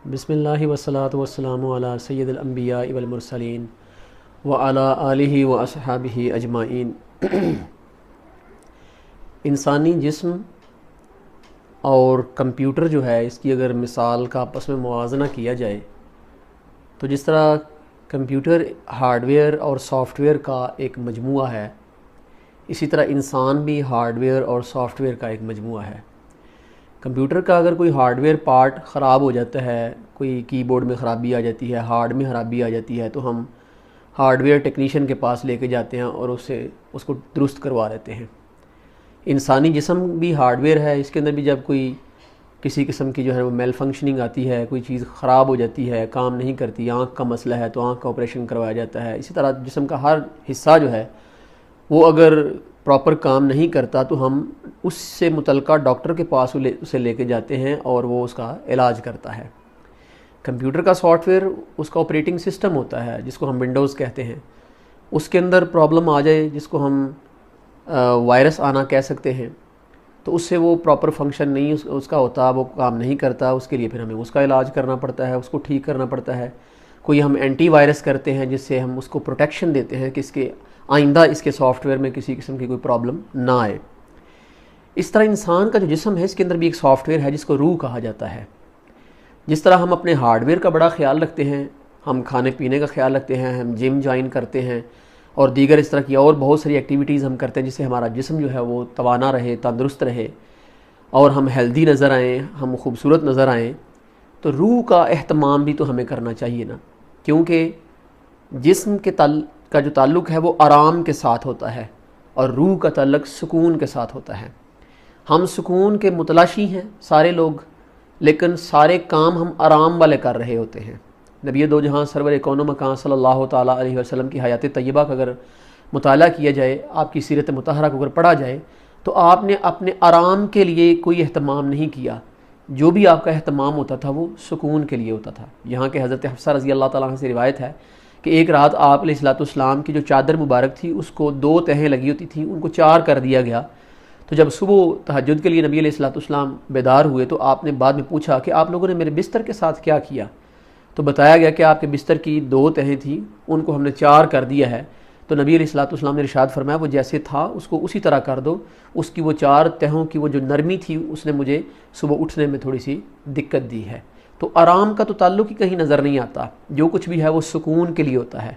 بسم اللہ والصلاۃ والسلام علی سید الانبیاء والمرسلین وعلی آلہ واصحابہ اجمعین۔ انسانی جسم اور کمپیوٹر جو ہے، اس کی اگر مثال کا آپس میں موازنہ کیا جائے تو جس طرح کمپیوٹر ہارڈ ویئر اور سافٹ ویئر کا ایک مجموعہ ہے، اسی طرح انسان بھی ہارڈ ویئر اور سافٹ ویئر کا ایک مجموعہ ہے۔ کمپیوٹر کا اگر کوئی ہارڈ ویئر پارٹ خراب ہو جاتا ہے، کوئی کی بورڈ میں خرابی آ جاتی ہے، ہارڈ میں خرابی آ جاتی ہے، تو ہم ہارڈ ویئر ٹیکنیشین کے پاس لے کے جاتے ہیں اور اس کو درست کروا لیتے ہیں۔ انسانی جسم بھی ہارڈ ویئر ہے، اس کے اندر بھی جب کوئی کسی قسم کی جو ہے وہ میل فنکشننگ آتی ہے، کوئی چیز خراب ہو جاتی ہے، کام نہیں کرتی، آنکھ کا مسئلہ ہے تو آنکھ کا آپریشن کروایا جاتا ہے۔ اسی طرح جسم کا ہر حصہ جو ہے وہ اگر پراپر کام نہیں کرتا تو ہم اس سے متعلقہ ڈاکٹر کے پاس اسے لے کے جاتے ہیں اور وہ اس کا علاج کرتا ہے۔ کمپیوٹر کا سافٹ ویئر اس کا آپریٹنگ سسٹم ہوتا ہے جس کو ہم ونڈوز کہتے ہیں۔ اس کے اندر پرابلم آ جائے جس کو ہم وائرس آنا کہہ سکتے ہیں، تو اس سے وہ پراپر فنکشن نہیں اس کا ہوتا، وہ کام نہیں کرتا، اس کے لیے پھر ہمیں اس کا علاج کرنا پڑتا ہے، اس کو ٹھیک کرنا پڑتا ہے۔ کوئی ہم اینٹی وائرس کرتے ہیں جس سے ہم اس کو پروٹیکشن دیتے ہیں کہ اس کے آئندہ اس کے سافٹ ویئر میں کسی قسم کی کوئی پرابلم نہ آئے۔ اس طرح انسان کا جو جسم ہے اس کے اندر بھی ایک سافٹ ویئر ہے جس کو روح کہا جاتا ہے۔ جس طرح ہم اپنے ہارڈ ویئر کا بڑا خیال رکھتے ہیں، ہم کھانے پینے کا خیال رکھتے ہیں، ہم جم جوائن کرتے ہیں اور دیگر اس طرح کی اور بہت ساری ایکٹیویٹیز ہم کرتے ہیں جس سے ہمارا جسم جو ہے وہ توانا رہے، تندرست رہے اور ہم ہیلدی نظر آئیں، ہم خوبصورت نظر آئیں، تو روح کا اہتمام بھی تو ہمیں کرنا چاہیے نا، کیونکہ جسم کا جو تعلق ہے وہ آرام کے ساتھ ہوتا ہے اور روح کا تعلق سکون کے ساتھ ہوتا ہے۔ ہم سکون کے متلاشی ہیں سارے لوگ، لیکن سارے کام ہم آرام والے کر رہے ہوتے ہیں۔ نبی دو جہاں سرور کون و مکان صلی اللہ تعالیٰ علیہ وسلم کی حیات طیبہ کا اگر مطالعہ کیا جائے، آپ کی سیرت مطہرہ کو اگر پڑھا جائے تو آپ نے اپنے آرام کے لیے کوئی اہتمام نہیں کیا، جو بھی آپ کا اہتمام ہوتا تھا وہ سکون کے لیے ہوتا تھا۔ یہاں کے حضرت حفصہ رضی اللہ تعالیٰ عنہ سے روایت ہے کہ ایک رات آپ علیہ السلام کی جو چادر مبارک تھی اس کو 2 تہیں لگی ہوتی تھیں، ان کو 4 کر دیا گیا۔ تو جب صبح تہجد کے لیے نبی علیہ السلام بیدار ہوئے تو آپ نے بعد میں پوچھا کہ آپ لوگوں نے میرے بستر کے ساتھ کیا کیا؟ تو بتایا گیا کہ آپ کے بستر کی 2 تہیں تھیں، ان کو ہم نے 4 کر دیا ہے۔ تو نبی علیہ السلام نے ارشاد فرمایا وہ جیسے تھا اس کو اسی طرح کر دو، اس کی وہ 4 تہوں کی وہ جو نرمی تھی اس نے مجھے صبح اٹھنے میں تھوڑی سی دقت دی ہے۔ تو آرام کا تو تعلق ہی کہیں نظر نہیں آتا، جو کچھ بھی ہے وہ سکون کے لیے ہوتا ہے۔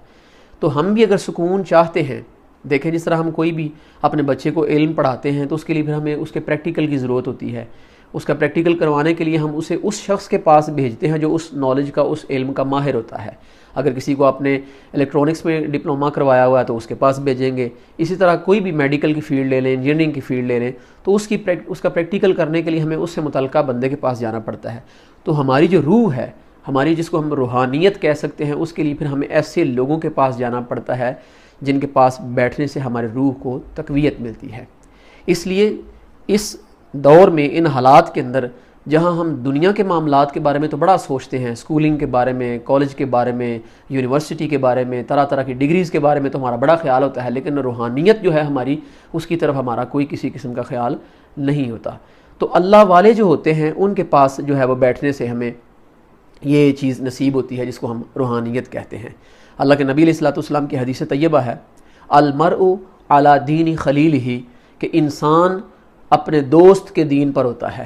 تو ہم بھی اگر سکون چاہتے ہیں، دیکھیں جس طرح ہم کوئی بھی اپنے بچے کو علم پڑھاتے ہیں تو اس کے لیے پھر ہمیں اس کے پریکٹیکل کی ضرورت ہوتی ہے۔ اس کا پریکٹیکل کروانے کے لیے ہم اسے اس شخص کے پاس بھیجتے ہیں جو اس نالج کا، اس علم کا ماہر ہوتا ہے۔ اگر کسی کو آپ نے الیکٹرانکس میں ڈپلوما کروایا ہوا ہے تو اس کے پاس بھیجیں گے۔ اسی طرح کوئی بھی میڈیکل کی فیلڈ لے لیں، انجینئرنگ کی فیلڈ لے لیں، تو اس کا پریکٹیکل کرنے کے لیے ہمیں اس سے متعلقہ بندے کے پاس جانا پڑتا ہے۔ تو ہماری جو روح ہے، ہماری جس کو ہم روحانیت کہہ سکتے ہیں، اس کے لیے پھر ہمیں ایسے لوگوں کے پاس جانا پڑتا ہے جن کے پاس بیٹھنے سے ہمارے روح کو تقویت ملتی ہے۔ اس لیے اس دور میں، ان حالات کے اندر جہاں ہم دنیا کے معاملات کے بارے میں تو بڑا سوچتے ہیں، اسکولنگ کے بارے میں، کالج کے بارے میں، یونیورسٹی کے بارے میں، طرح طرح کی ڈگریز کے بارے میں تو ہمارا بڑا خیال ہوتا ہے، لیکن روحانیت جو ہے ہماری، اس کی طرف ہمارا کوئی کسی قسم کا خیال نہیں ہوتا۔ تو اللہ والے جو ہوتے ہیں ان کے پاس جو ہے وہ بیٹھنے سے ہمیں یہ چیز نصیب ہوتی ہے جس کو ہم روحانیت کہتے ہیں۔ اللہ کے نبی علیہ السلام کی حدیث طیبہ ہے، المرء علی دین خلیلہ، کہ انسان اپنے دوست کے دین پر ہوتا ہے۔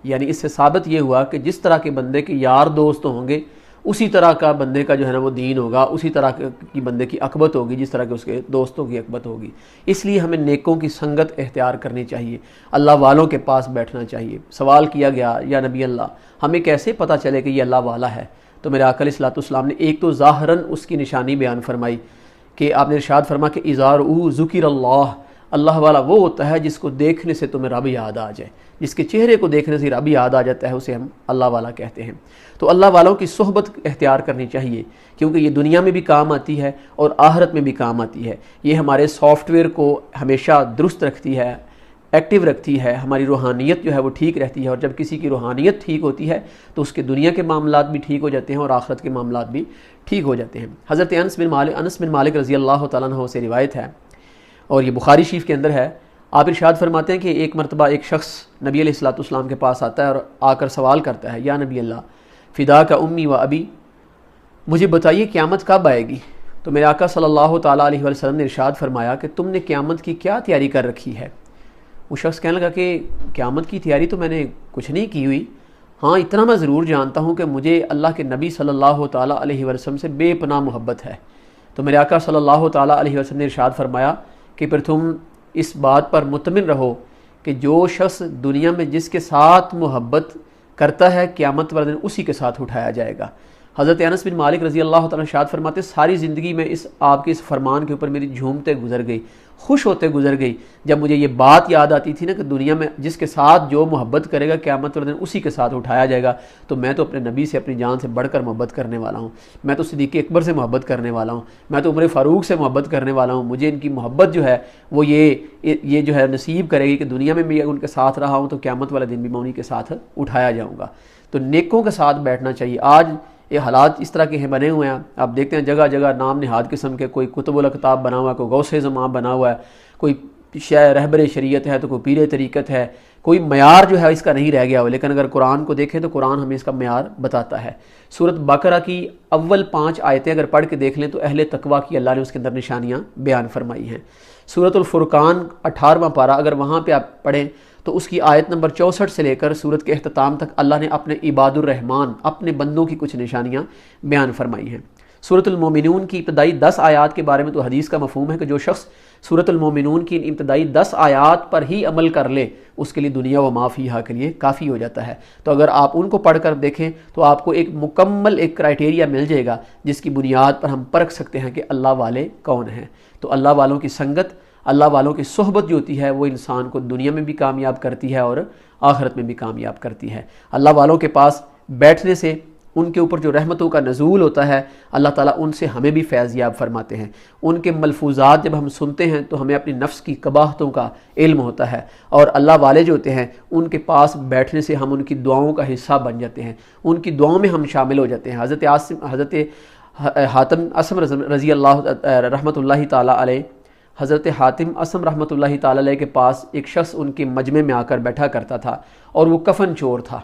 یعنی اس سے ثابت یہ ہوا کہ جس طرح کے بندے کے یار دوست ہوں گے اسی طرح کا بندے کا جو ہے نا وہ دین ہوگا، اسی طرح کی بندے کی عقبت ہوگی جس طرح کے اس کے دوستوں کی عقبت ہوگی۔ اس لیے ہمیں نیکوں کی سنگت اختیار کرنی چاہیے، اللہ والوں کے پاس بیٹھنا چاہیے۔ سوال کیا گیا یا نبی اللہ ہمیں کیسے پتہ چلے کہ یہ اللہ والا ہے؟ تو میرے آقا علیہ السلام نے ایک تو ظاہراً اس کی نشانی بیان فرمائی کہ آپ نے ارشاد فرما کہ اذا رؤوا ذکر اللہ والا وہ ہوتا ہے جس کو دیکھنے سے تمہیں رب یاد آ جائے، جس کے چہرے کو دیکھنے سے رب یاد آ جاتا ہے، اسے ہم اللہ والا کہتے ہیں۔ تو اللہ والوں کی صحبت اختیار کرنی چاہیے، کیونکہ یہ دنیا میں بھی کام آتی ہے اور آخرت میں بھی کام آتی ہے۔ یہ ہمارے سافٹ ویئر کو ہمیشہ درست رکھتی ہے، ایکٹیو رکھتی ہے، ہماری روحانیت جو ہے وہ ٹھیک رہتی ہے، اور جب کسی کی روحانیت ٹھیک ہوتی ہے تو اس کے دنیا کے معاملات بھی ٹھیک ہو جاتے ہیں اور آخرت کے معاملات بھی ٹھیک ہو جاتے ہیں۔ حضرت انس بن مالک رضی اللہ تعالیٰ عنہ سے روایت ہے اور یہ بخاری شریف کے اندر ہے، آپ ارشاد فرماتے ہیں کہ ایک مرتبہ ایک شخص نبی علیہ السلام کے پاس آتا ہے اور آ کر سوال کرتا ہے، یا نبی اللہ فدا کا امی و ابی، مجھے بتائیے قیامت کب آئے گی؟ تو میرے آقا صلی اللہ تعالیٰ علیہ وسلم نے ارشاد فرمایا کہ تم نے قیامت کی کیا تیاری کر رکھی ہے؟ وہ شخص کہنے لگا کہ قیامت کی تیاری تو میں نے کچھ نہیں کی ہوئی، ہاں اتنا میں ضرور جانتا ہوں کہ مجھے اللہ کے نبی صلی اللہ تعالیٰ علیہ وسلم سے بے پناہ محبت ہے۔ تو میرے آقا صلی اللہ تعالیٰ علیہ وسلم نے ارشاد فرمایا کہ پھر تم اس بات پر مطمئن رہو کہ جو شخص دنیا میں جس کے ساتھ محبت کرتا ہے قیامت والے دن اسی کے ساتھ اٹھایا جائے گا۔ حضرت انس بن مالک رضی اللہ تعالیٰ عنہ ارشاد فرماتے ساری زندگی میں آپ کے اس فرمان کے اوپر میری جھومتے گزر گئی، خوش ہوتے گزر گئی، جب مجھے یہ بات یاد آتی تھی نا کہ دنیا میں جس کے ساتھ جو محبت کرے گا قیامت والے دن اسی کے ساتھ اٹھایا جائے گا۔ تو میں تو اپنے نبی سے اپنی جان سے بڑھ کر محبت کرنے والا ہوں، میں تو صدیق اکبر سے محبت کرنے والا ہوں، میں تو عمر فاروق سے محبت کرنے والا ہوں۔ مجھے ان کی محبت جو ہے وہ یہ جو ہے نصیب کرے گی کہ دنیا میں بھی ان کے ساتھ رہا ہوں تو قیامت والے دن بھی میں انہی کے ساتھ اٹھایا جاؤں گا۔ تو نیکوں کے ساتھ بیٹھنا چاہیے۔ آج یہ حالات اس طرح کے ہیں بنے ہوئے ہیں، آپ دیکھتے ہیں جگہ جگہ نام نہاد قسم کے، کوئی کتب الاقطاب بنا ہوا ہے، کوئی غوث زمان بنا ہوا ہے، کوئی رہبر شریعت ہے تو کوئی پیر طریقت ہے، کوئی معیار جو ہے اس کا نہیں رہ گیا ہو۔ لیکن اگر قرآن کو دیکھیں تو قرآن ہمیں اس کا معیار بتاتا ہے۔ سورۃ بقرہ کی اول 5 آیتیں اگر پڑھ کے دیکھ لیں تو اہل تقویٰ کی اللہ نے اس کے اندر نشانیاں بیان فرمائی ہیں۔ سورۃ الفرقان 18واں پارہ اگر وہاں پہ آپ پڑھیں تو اس کی آیت نمبر 64 سے لے کر سورت کے اختتام تک اللہ نے اپنے عباد الرحمن، اپنے بندوں کی کچھ نشانیاں بیان فرمائی ہیں۔ سورۃ المومنون کی ابتدائی 10 آیات کے بارے میں تو حدیث کا مفہوم ہے کہ جو شخص سورۃ المومنون کی ابتدائی 10 آیات پر ہی عمل کر لے اس کے لیے دنیا و ما فیہا کے لیے کافی ہو جاتا ہے۔ تو اگر آپ ان کو پڑھ کر دیکھیں تو آپ کو ایک مکمل ایک کرائٹیریا مل جائے گا جس کی بنیاد پر ہم پرکھ سکتے ہیں کہ اللہ والے کون ہیں۔ تو اللہ والوں کی سنگت، اللہ والوں کی صحبت جو ہوتی ہے وہ انسان کو دنیا میں بھی کامیاب کرتی ہے اور آخرت میں بھی کامیاب کرتی ہے۔ اللہ والوں کے پاس بیٹھنے سے ان کے اوپر جو رحمتوں کا نزول ہوتا ہے اللہ تعالیٰ ان سے ہمیں بھی فیض یاب فرماتے ہیں۔ ان کے ملفوظات جب ہم سنتے ہیں تو ہمیں اپنی نفس کی قباحتوں کا علم ہوتا ہے، اور اللہ والے جو ہوتے ہیں ان کے پاس بیٹھنے سے ہم ان کی دعاؤں کا حصہ بن جاتے ہیں، ان کی دعاؤں میں ہم شامل ہو جاتے ہیں۔ حضرت حاتم اسم رضی اللہ رحمۃ اللہ تعالیٰ علیہ، حضرت حاتم اسم رحمۃ اللہ تعالیٰ علیہ کے پاس ایک شخص ان کے مجمع میں آ کر بیٹھا کرتا تھا اور وہ کفن چور تھا،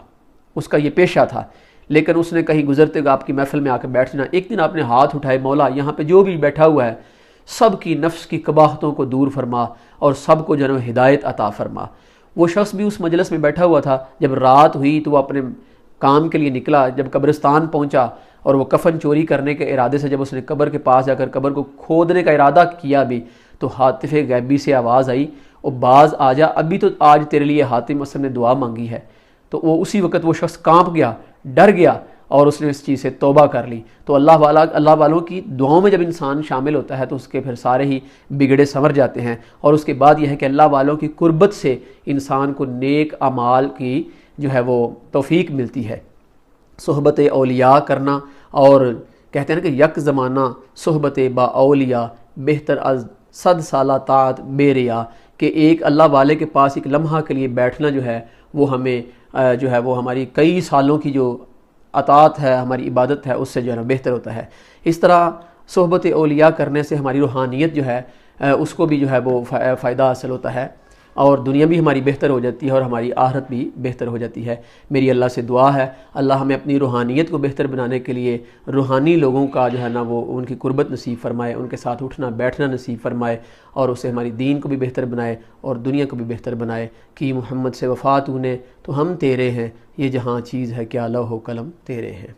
اس کا یہ پیشہ تھا، لیکن اس نے کہیں گزرتے ہوئے آپ کی محفل میں آ کر بیٹھنا، ایک دن آپ نے ہاتھ اٹھائے، مولا یہاں پہ جو بھی بیٹھا ہوا ہے سب کی نفس کی قباحتوں کو دور فرما اور سب کو جنو ہدایت عطا فرما۔ وہ شخص بھی اس مجلس میں بیٹھا ہوا تھا، جب رات ہوئی تو وہ اپنے کام کے لیے نکلا، جب قبرستان پہنچا اور وہ کفن چوری کرنے کے ارادے سے جب اس نے قبر کے پاس جا کر قبر کو کھودنے کا ارادہ کیا بھی تو ہاتف غیبی سے آواز آئی، او باز آ جا، ابھی تو آج تیرے لیے حاتم اسم نے دعا مانگی ہے۔ تو وہ اسی وقت وہ شخص کانپ گیا، ڈر گیا اور اس نے اس چیز سے توبہ کر لی۔ تو اللہ والوں کی دعاؤں میں جب انسان شامل ہوتا ہے تو اس کے پھر سارے ہی بگڑے سنور جاتے ہیں، اور اس کے بعد یہ ہے کہ اللہ والوں کی قربت سے انسان کو نیک اعمال کی جو ہے وہ توفیق ملتی ہے۔ صحبت اولیاء کرنا، اور کہتے ہیں کہ یک زمانہ صحبت با اولیاء بہتر از 100 سالہ طاعت بے ریا، کہ ایک اللہ والے کے پاس ایک لمحہ کے لیے بیٹھنا جو ہے وہ ہمیں جو ہے وہ ہماری کئی سالوں کی جو اطاعت ہے، ہماری عبادت ہے، اس سے جو ہے بہتر ہوتا ہے۔ اس طرح صحبت اولیاء کرنے سے ہماری روحانیت جو ہے اس کو بھی جو ہے وہ فائدہ حاصل ہوتا ہے، اور دنیا بھی ہماری بہتر ہو جاتی ہے اور ہماری آخرت بھی بہتر ہو جاتی ہے۔ میری اللہ سے دعا ہے اللہ ہمیں اپنی روحانیت کو بہتر بنانے کے لیے روحانی لوگوں کا جو ہے نا وہ ان کی قربت نصیب فرمائے، ان کے ساتھ اٹھنا بیٹھنا نصیب فرمائے، اور اسے ہماری دین کو بھی بہتر بنائے اور دنیا کو بھی بہتر بنائے۔ کہ محمد سے وفا تو نے تو ہم تیرے ہیں، یہ جہاں چیز ہے کیا لوح و قلم تیرے ہیں۔